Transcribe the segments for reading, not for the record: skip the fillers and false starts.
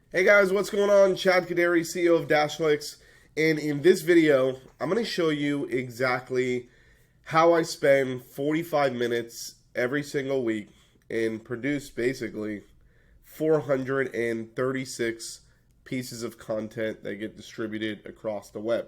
Hey guys, what's going on? Chad Kaderi, CEO of DashClicks, and in this video, I'm going to show you exactly how I spend 45 minutes every single week and produce basically 436 pieces of content that get distributed across the web.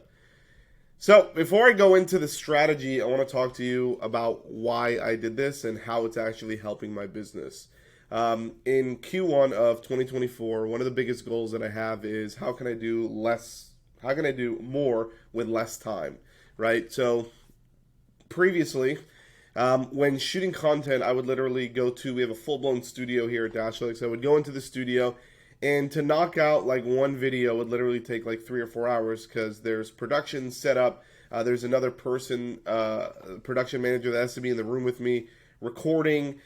So, before I go into the strategy, I want to talk to you about why I did this and how it's actually helping my business. In Q1 of 2024, one of the biggest goals that I have is how can I do less, how can I do more with less time, right? So, previously, when shooting content, I would literally we have a full blown studio here at DashClicks. I would go into the studio, and to knock out like one video would literally take like 3 or 4 hours because there's production set up. There's another person, production manager that has to be in the room with me recording.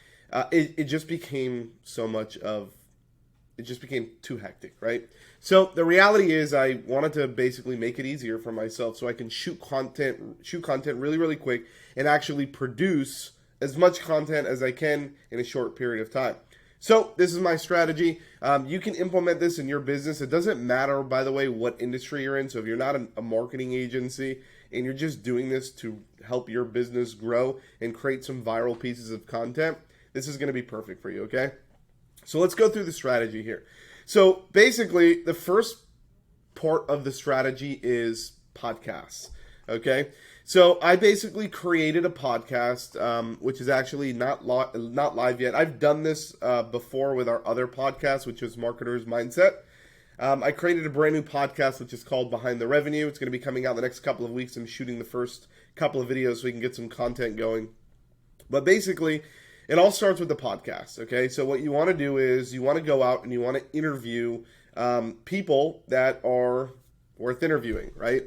It just became it just became too hectic, right? So the reality is I wanted to basically make it easier for myself so I can shoot content really, really quick and actually produce as much content as I can in a short period of time. So this is my strategy. You can implement this in your business. It doesn't matter, by the way, what industry you're in. So if you're not a marketing agency and you're just doing this to help your business grow and create some viral pieces of content, this is going to be perfect for you, okay? So let's go through the strategy here. So basically, the first part of the strategy is podcasts, okay? So I basically created a podcast, which is actually not live yet. I've done this before with our other podcast, which was Marketer's Mindset. I created a brand new podcast, which is called Behind the Revenue. It's going to be coming out the next couple of weeks. I'm shooting the first couple of videos so we can get some content going. But basically, it all starts with the podcast, okay? So what you want to do is you want to go out and you want to interview people that are worth interviewing, right?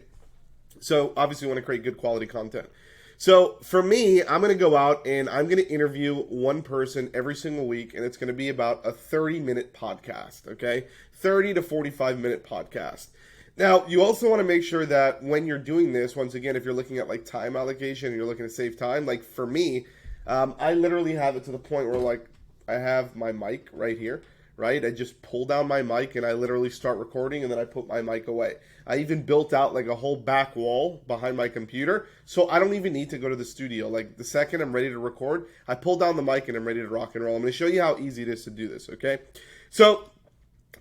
So obviously you want to create good quality content. So for me, I'm going to go out and I'm going to interview one person every single week, and it's going to be about a 30-minute podcast, okay? 30 to 45-minute podcast. Now, you also want to make sure that when you're doing this, once again, if you're looking at like time allocation and you're looking to save time, like for me, I literally have it to the point where like I have my mic right here, right? I just pull down my mic and I literally start recording and then I put my mic away. I even built out like a whole back wall behind my computer, so I don't even need to go to the studio. Like the second I'm ready to record, I pull down the mic and I'm ready to rock and roll. I'm going to show you how easy it is to do this, okay? So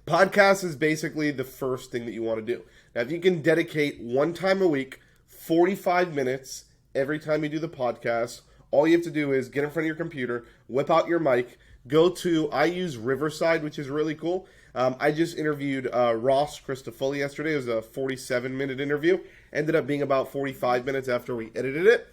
podcast is basically the first thing that you want to do. Now, if you can dedicate one time a week, 45 minutes every time you do the podcast, all you have to do is get in front of your computer, whip out your mic, I use Riverside, which is really cool. I just interviewed Ross Christofoli yesterday. It was a 47-minute interview. Ended up being about 45 minutes after we edited it.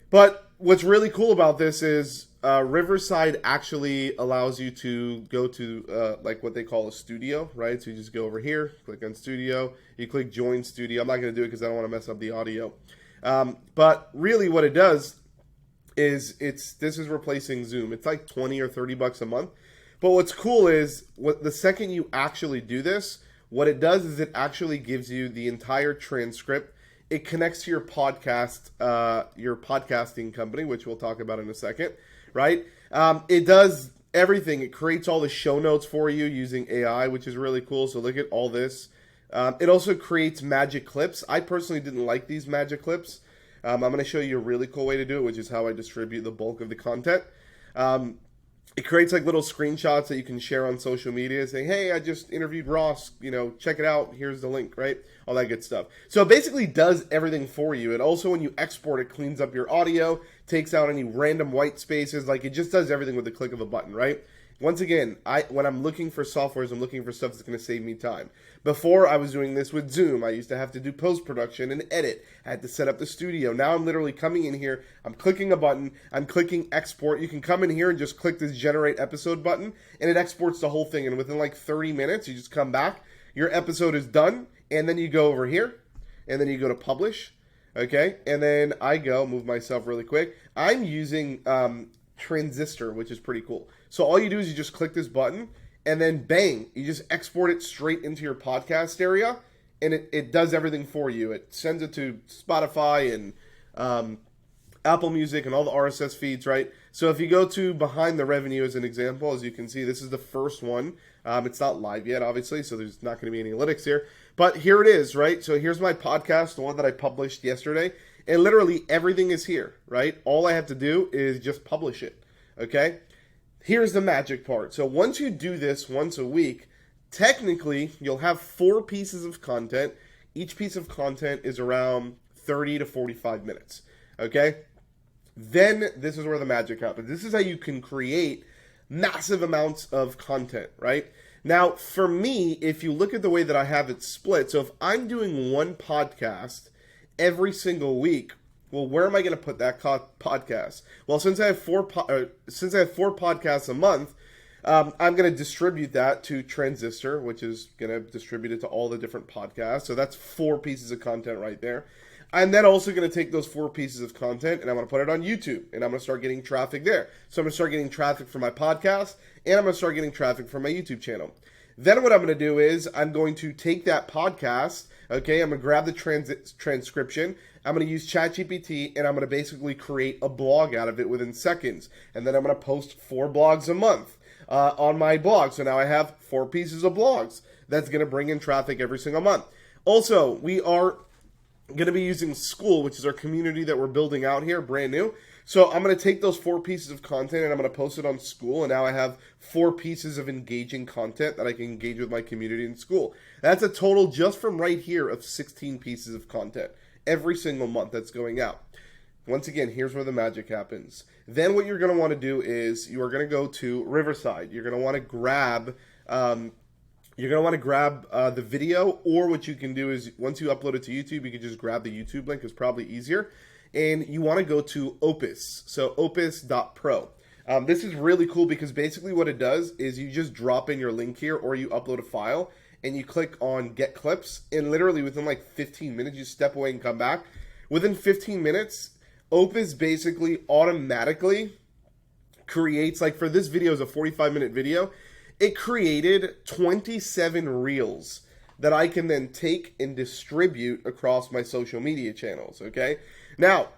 But what's really cool about this is Riverside actually allows you to go to like what they call a studio, right? So you just go over here, click on studio, you click join studio. I'm not going to do it because I don't want to mess up the audio. But really what it does is this is replacing Zoom. It's like 20 or 30 bucks a month. But what's cool is the second you actually do this, what it does is it actually gives you the entire transcript. It connects to your podcasting company, which we'll talk about in a second, right? It does everything. It creates all the show notes for you using AI, which is really cool. So look at all this. It also creates magic clips. I personally didn't like these magic clips. I'm going to show you a really cool way to do it, which is how I distribute the bulk of the content. It creates like little screenshots that you can share on social media saying, hey, I just interviewed Ross, check it out. Here's the link, right? All that good stuff. So it basically does everything for you. And also when you export, it cleans up your audio, takes out any random white spaces. Like it just does everything with the click of a button, right? Once again, when I'm looking for softwares, I'm looking for stuff that's going to save me time. Before, I was doing this with Zoom. I used to have to do post-production and edit. I had to set up the studio. Now I'm literally coming in here. I'm clicking a button. I'm clicking export. You can come in here and just click this generate episode button, and it exports the whole thing. And within like 30 minutes, you just come back. Your episode is done, and then you go over here, and then you go to publish, okay? And then I move myself really quick. I'm using Transistor, which is pretty cool. So all you do is you just click this button and then bang, you just export it straight into your podcast area and it does everything for you. It sends it to Spotify and Apple Music and all the RSS feeds, right? So if you go to Behind the Revenue as an example, as you can see, this is the first one. It's not live yet, obviously, so there's not going to be any analytics here. But here it is, right? So here's my podcast, the one that I published yesterday. And literally everything is here, right? All I have to do is just publish it, okay? Here's the magic part. So once you do this once a week, technically you'll have 4 pieces of content. Each piece of content is around 30 to 45 minutes, okay? Then this is where the magic happens. This is how you can create massive amounts of content, right? Now, for me, if you look at the way that I have it split, so if I'm doing one podcast every single week, well, where am I going to put that podcast? Well, since I have four podcasts a month, I'm going to distribute that to Transistor, which is going to distribute it to all the different podcasts. So that's 4 pieces of content right there. I'm then also going to take those 4 pieces of content and I'm going to put it on YouTube and I'm going to start getting traffic there. So I'm going to start getting traffic from my podcast and I'm going to start getting traffic from my YouTube channel. Then what I'm going to do is I'm going to take that podcast, okay, I'm going to grab the transcription, I'm going to use ChatGPT and I'm going to basically create a blog out of it within seconds. And then I'm going to post 4 blogs a month on my blog. So now I have 4 pieces of blogs. That's going to bring in traffic every single month. Also, we are going to be using School, which is our community that we're building out here, brand new. So I'm going to take those 4 pieces of content and I'm going to post it on School. And now I have 4 pieces of engaging content that I can engage with my community in School. That's a total just from right here of 16 pieces of content every single month that's going out. Once again, here's where the magic happens. Then what you're going to want to do is you are going to go to Riverside. You're going to want to grab the video, or what you can do is once you upload it to YouTube, you can just grab the YouTube link. It's probably easier. And you want to go to Opus, so opus.pro. This is really cool because basically what it does is you just drop in your link here or you upload a file and you click on Get Clips, and literally within like 15 minutes, you step away and come back. Within 15 minutes, Opus basically automatically creates, like for this video is a 45-minute video, it created 27 reels that I can then take and distribute across my social media channels, okay? Now,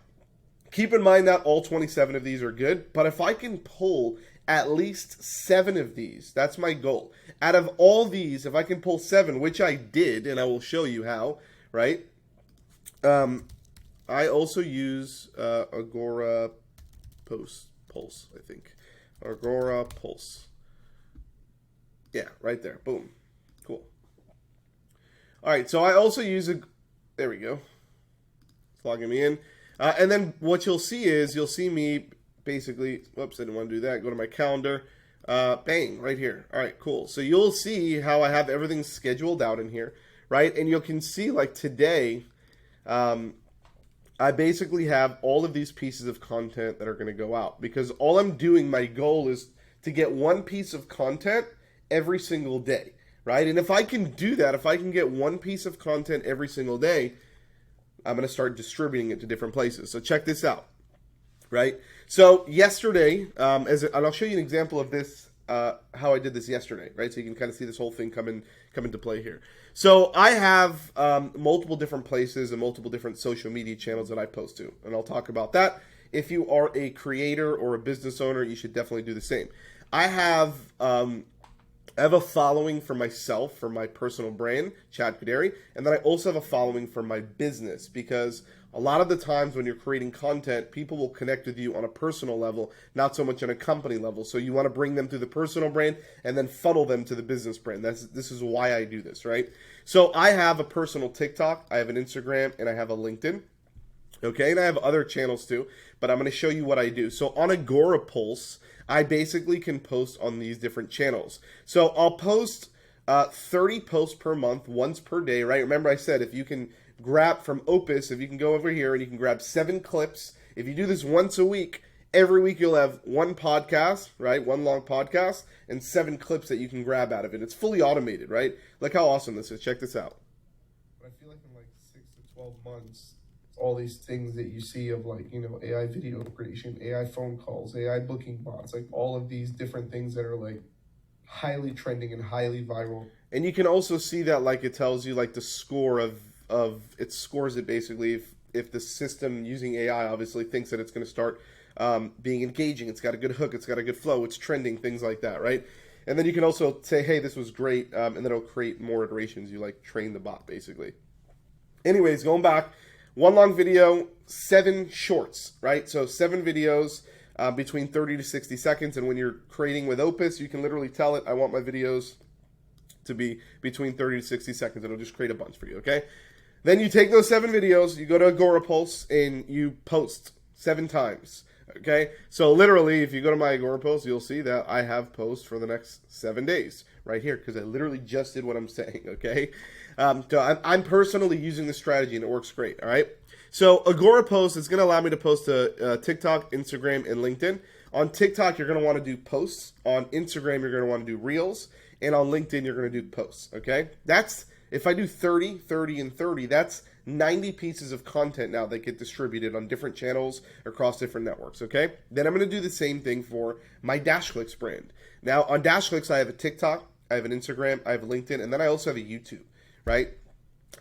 keep in mind that all 27 of these are good, but if I can pull at least 7 of these, that's my goal. Out of all these, if I can pull 7, which I did, and I will show you how, right? I also use Agora Pulse, I think. Agora Pulse. Yeah, right there. Boom. Cool. All right, so I also use there we go. It's logging me in. And then what you'll see is you'll see me basically, whoops, I didn't want to do that. Go to my calendar. Bang, right here. All right, cool. So you'll see how I have everything scheduled out in here, right? And you can see like today, I basically have all of these pieces of content that are going to go out because all I'm doing, my goal is to get 1 piece of content every single day, right? And if I can do that, if I can get 1 piece of content every single day, I'm going to start distributing it to different places. So check this out, right? So yesterday, and I'll show you an example of this, how I did this yesterday, right? So you can kind of see this whole thing come into play here. So I have multiple different places and multiple different social media channels that I post to, and I'll talk about that. If you are a creator or a business owner, you should definitely do the same. I have a following for myself, for my personal brand, Chad Kaderi, and then I also have a following for my business because a lot of the times when you're creating content, people will connect with you on a personal level, not so much on a company level. So you want to bring them to the personal brand and then funnel them to the business brand. This is why I do this, right? So I have a personal TikTok, I have an Instagram, and I have a LinkedIn. Okay, and I have other channels too, but I'm going to show you what I do. So on Agora Pulse, I basically can post on these different channels. So I'll post 30 posts per month, once per day, right? Remember I said if you can grab from Opus, if you can go over here and you can grab 7 clips, if you do this once a week, every week you'll have 1 podcast, right? 1 long podcast and 7 clips that you can grab out of it. It's fully automated, right? Look how awesome this is. Check this out. I feel like in like 6 to 12 months, all these things that you see of like, you know, AI video creation, AI phone calls, AI booking bots, like all of these different things that are like highly trending and highly viral. And you can also see that like it tells you like the score of it scores it basically if the system using AI obviously thinks that it's going to start being engaging, it's got a good hook, it's got a good flow, it's trending, things like that, right? And then you can also say, hey, this was great, and then it'll create more iterations. You like train the bot, basically. Anyways, going back, one long video, 7 shorts, right? So 7 videos between 30 to 60 seconds. And when you're creating with Opus, you can literally tell it, I want my videos to be between 30 to 60 seconds. It'll just create a bunch for you, okay? Then you take those 7 videos, you go to Agora Pulse, and you post 7 times. Okay, so literally, if you go to my Agora Pulse, you'll see that I have posts for the next 7 days right here because I literally just did what I'm saying. Okay, so I'm personally using this strategy and it works great. All right, so Agora Post is going to allow me to post to TikTok, Instagram, and LinkedIn. On TikTok, you're going to want to do posts. On Instagram, you're going to want to do reels, and on LinkedIn, you're going to do posts. Okay, that's if I do 30, 30, and 30. That's 90 pieces of content now that get distributed on different channels across different networks, okay? Then I'm going to do the same thing for my DashClicks brand. Now, on DashClicks, I have a TikTok, I have an Instagram, I have a LinkedIn, and then I also have a YouTube, right?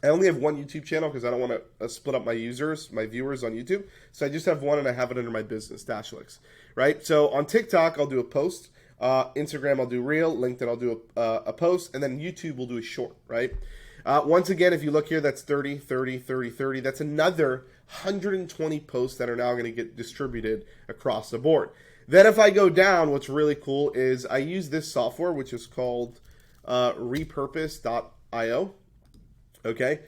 I only have one YouTube channel because I don't want to split up my viewers on YouTube. So I just have one, and I have it under my business, DashClicks, right? So on TikTok, I'll do a post. Instagram, I'll do reel. LinkedIn, I'll do a post. And then YouTube, we'll do a short, right? Once again, if you look here, that's 30, 30, 30, 30. That's another 120 posts that are now going to get distributed across the board. Then if I go down, what's really cool is I use this software, which is called repurpose.io. Okay?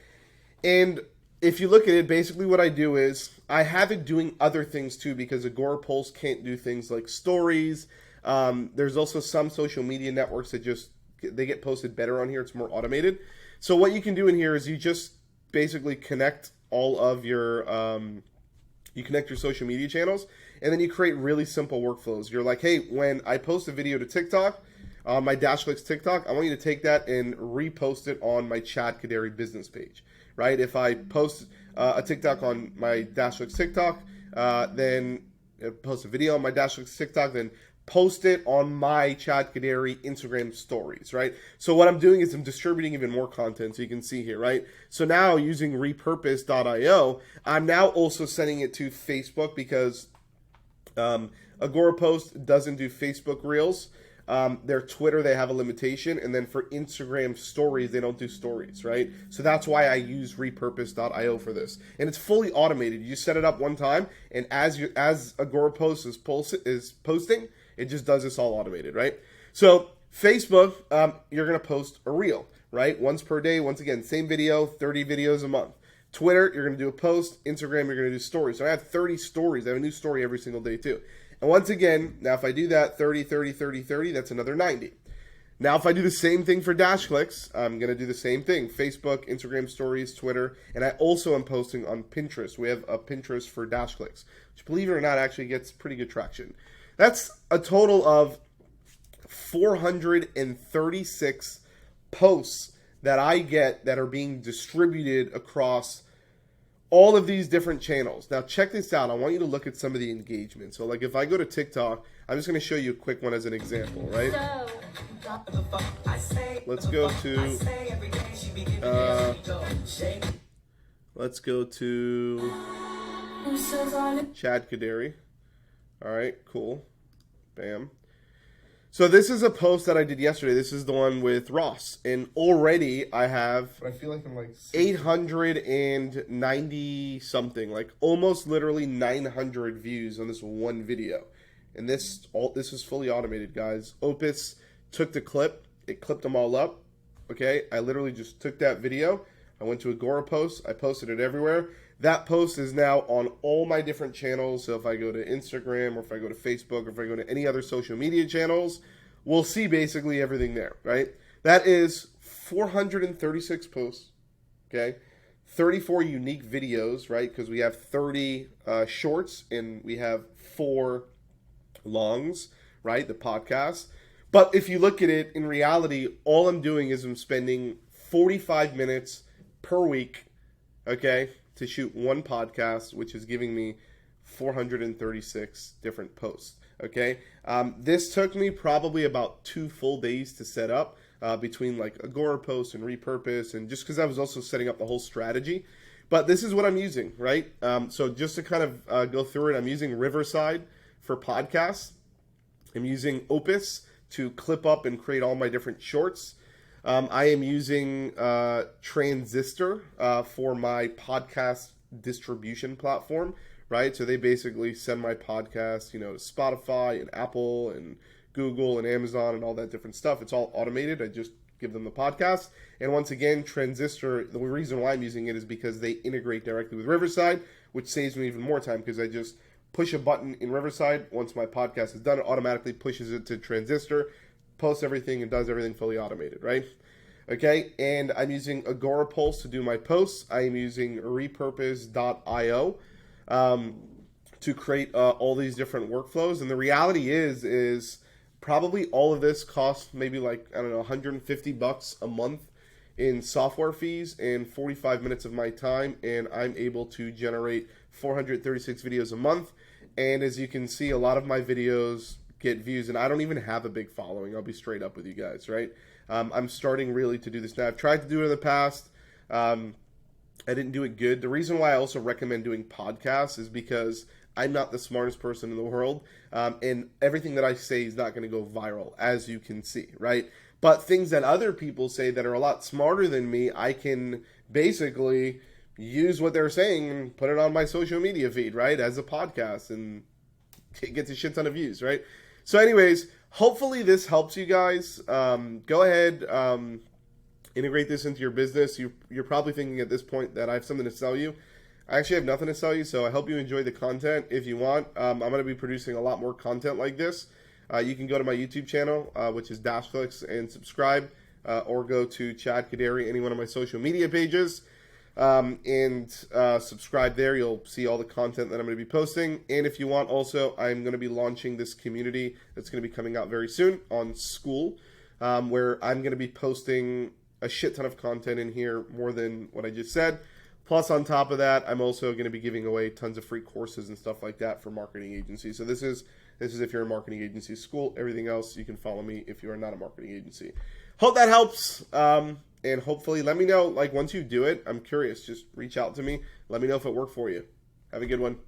And if you look at it, basically what I do is I have it doing other things too because Agora Pulse can't do things like stories. There's also some social media networks that they get posted better on here. It's more automated. So what you can do in here is you just basically connect all of your, you connect your social media channels, and then you create really simple workflows. You're like, hey, when I post a video to TikTok, my DashClicks TikTok, I want you to take that and repost it on my Chad Kaderi business page, right? If I post a TikTok on my DashClicks TikTok, then post a video on my DashClicks TikTok, then post it on my Chad Kaderi Instagram stories, right? So what I'm doing is I'm distributing even more content, so you can see here, right? So now using repurpose.io, I'm now also sending it to Facebook because Agora Post doesn't do Facebook Reels. Their Twitter, they have a limitation, and then for Instagram stories, they don't do stories, right? So that's why I use repurpose.io for this. And it's fully automated. You set it up one time, and as Agora Post is posting, it just does this all automated, right? So Facebook, you're going to post a reel, right? Once per day. Once again, same video, 30 videos a month. Twitter, you're going to do a post. Instagram, you're going to do stories. So I have 30 stories. I have a new story every single day too. And once again, now if I do that, 30, 30, 30, 30, that's another 90. Now if I do the same thing for DashClicks, I'm going to do the same thing. Facebook, Instagram stories, Twitter, and I also am posting on Pinterest. We have a Pinterest for DashClicks, which, believe it or not, actually gets pretty good traction. That's a total of 436 posts that I get that are being distributed across all of these different channels. Now check this out. I want you to look at some of the engagement. So like if I go to TikTok, I'm just going to show you a quick one as an example, right? Let's go to Chad Kaderi. All right, cool. Bam. So this is a post that I did yesterday. This is the one with Ross. And already I have I feel like I'm like 890 something, like almost literally 900 views on this one video. And this is fully automated, guys. Opus took the clip. It clipped them all up. Okay? I literally just took that video. I went to Agora Post. I posted it everywhere. That post is now on all my different channels. So if I go to Instagram or if I go to Facebook or if I go to any other social media channels, we'll see basically everything there, right? That is 436 posts, okay? 34 unique videos, right? Because we have 30 shorts and we have 4 longs, right? The podcast. But if you look at it, in reality, all I'm doing is I'm spending 45 minutes per week, okay, to shoot one podcast, which is giving me 436 different posts, okay? This took me probably about 2 full days to set up between like Agora Post and Repurpose, and just because I was also setting up the whole strategy. But this is what I'm using, right? So just to kind of go through it, I'm using Riverside for podcasts. I'm using Opus to clip up and create all my different shorts. I am using Transistor for my podcast distribution platform, right? So they basically send my podcast, to Spotify and Apple and Google and Amazon and all that different stuff. It's all automated. I just give them the podcast. And once again, Transistor, the reason why I'm using it is because they integrate directly with Riverside, which saves me even more time because I just push a button in Riverside. Once my podcast is done, it automatically pushes it to Transistor, posts everything, and does everything fully automated, right? Okay, and I'm using Agora Pulse to do my posts. I am using repurpose.io to create all these different workflows. And the reality is probably all of this costs maybe like, I don't know, $150 a month in software fees and 45 minutes of my time, and I'm able to generate 436 videos a month. And as you can see, a lot of my videos get views, and I don't even have a big following. I'll be straight up with you guys, right? I'm starting really to do this now. I've tried to do it in the past. I didn't do it good. The reason why I also recommend doing podcasts is because I'm not the smartest person in the world, and everything that I say is not going to go viral, as you can see, right? But things that other people say that are a lot smarter than me, I can basically use what they're saying and put it on my social media feed, right, as a podcast, and it gets a shit ton of views, right? So anyways, hopefully this helps you guys. Go ahead, integrate this into your business. You're probably thinking at this point that I have something to sell you. I actually have nothing to sell you, so I hope you enjoy the content. If you want, I'm going to be producing a lot more content like this. You can go to my YouTube channel, which is DashClicks, and subscribe, or go to Chad Kaderi, any one of my social media pages, and subscribe there. You'll see all the content that I'm going to be posting. And if you want, also, I'm going to be launching this community that's going to be coming out very soon on School, where I'm going to be posting a shit ton of content in here, more than what I just said. Plus, on top of that, I'm also going to be giving away tons of free courses and stuff like that for marketing agencies. So this is if you're a marketing agency, School. Everything else, you can follow me if you are not a marketing agency. Hope that helps. And hopefully, let me know, like, once you do it, I'm curious. Just reach out to me. Let me know if it worked for you. Have a good one.